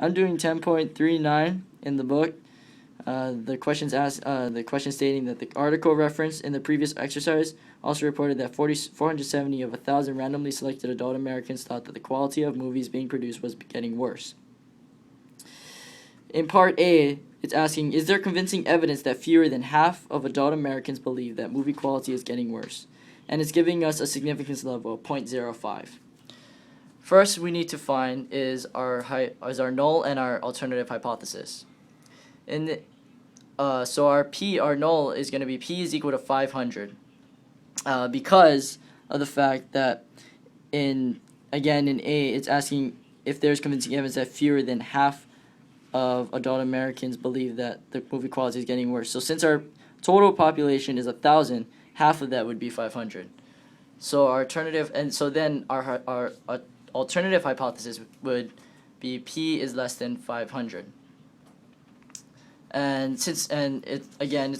I'm doing 10.39 in the book. The question stating that the article referenced in the previous exercise also reported that 470 of 1,000 randomly selected adult Americans thought that the quality of movies being produced was getting worse. In part A, it's asking, is there convincing evidence that fewer than half of adult Americans believe that movie quality is getting worse? And it's giving us a significance level of 0.05. First, we need to find is our null and our alternative hypothesis. So our null is going to be P is equal to 500 because of the fact that in A, it's asking if there's convincing evidence that fewer than half of adult Americans believe that the movie quality is getting worse. So since our total population is 1,000, half of that would be 500. So our alternative hypothesis would be P is less than 500. And it's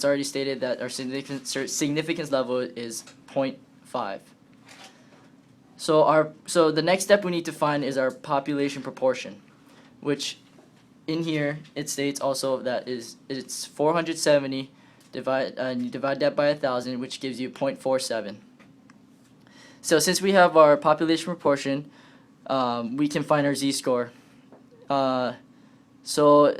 already stated that our significance level is 0.5. So the next step we need to find is our population proportion, which in here it states also that it's 470 you divide that by 1,000, which gives you 0.47. So since we have our population proportion, we can find our z-score. So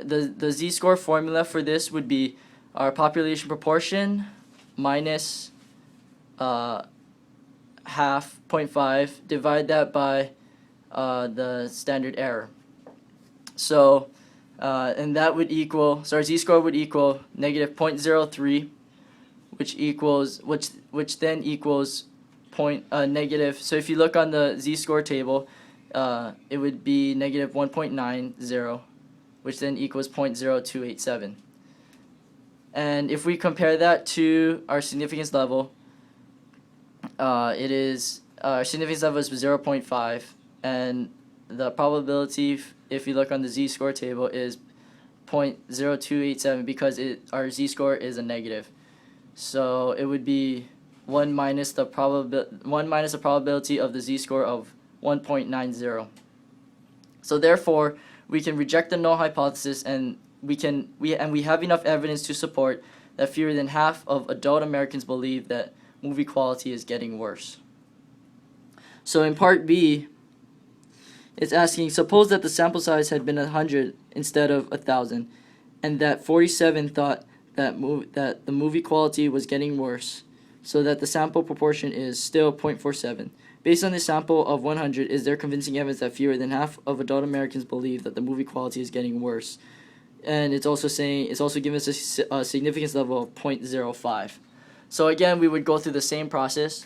the z-score formula for this would be our population proportion minus half 0.5, divide that by the standard error. So and that would equal, so our z-score would equal negative 0.03, which then equals negative. So if you look on the z-score table, it would be negative 1.90, which then equals 0.0287. And if we compare that to our significance level, our significance level is 0.5, and the probability, if you look on the z-score table, is 0.0287 because our z-score is a negative. So it would be 1 minus the probability of the z-score of 1.90. So therefore, we can reject the null hypothesis, and we have enough evidence to support that fewer than half of adult Americans believe that movie quality is getting worse. So in part B, it's asking, suppose that the sample size had been 100 instead of 1,000, and that 47 thought that the movie quality was getting worse, so that the sample proportion is still 0.47. Based on this sample of 100, is there convincing evidence that fewer than half of adult Americans believe that the movie quality is getting worse? And it's also giving us a significance level of 0.05. So again, we would go through the same process.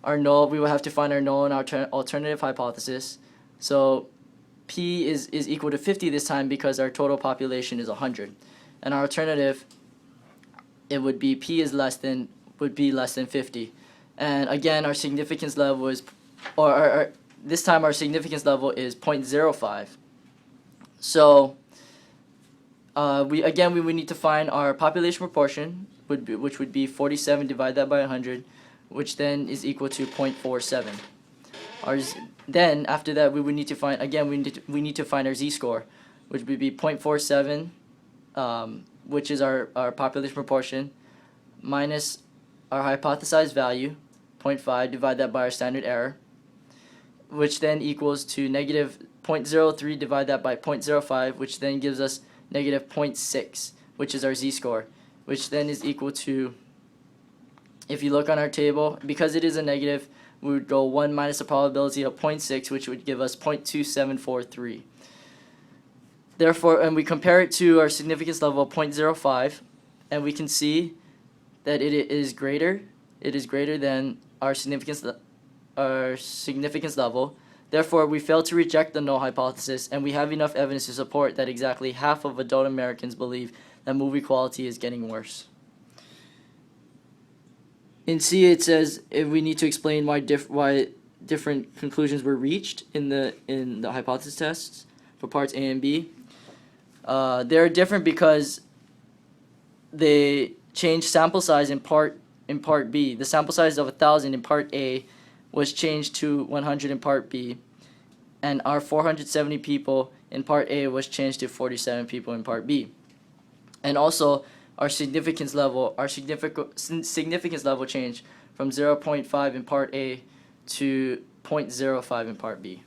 We would have to find our null and our alternative hypothesis. So P is equal to 50 this time because our total population is 100. And our alternative, it would be P would be less than 50. And again, our significance level is, this time our significance level is 0.05. So we would need to find our population proportion, which would be 47 divided that by 100, which then is equal to 0.47. Then after that we would need to find, we need to find our z-score, which would be 0.47, which is our population proportion, minus our hypothesized value, 0.5, divide that by our standard error, which then equals to negative 0.03, divide that by 0.05, which then gives us negative 0.6, which is our z-score, which then is equal to, if you look on our table, because it is a negative, we would go 1 minus the probability of 0.6, which would give us 0.2743. Therefore, and we compare it to our significance level of 0.05, and we can see that it is greater than our significance level. Therefore, we fail to reject the null hypothesis, and we have enough evidence to support that exactly half of adult Americans believe that movie quality is getting worse. In C, it says we need to explain why different conclusions were reached in the hypothesis tests for parts A and B. They're different because they changed sample size in part B. The sample size of 1,000 in part A was changed to 100 in part B, and our 470 people in part A was changed to 47 people in part B. And also our significance level changed from 0.5 in part A to 0.05 in part B.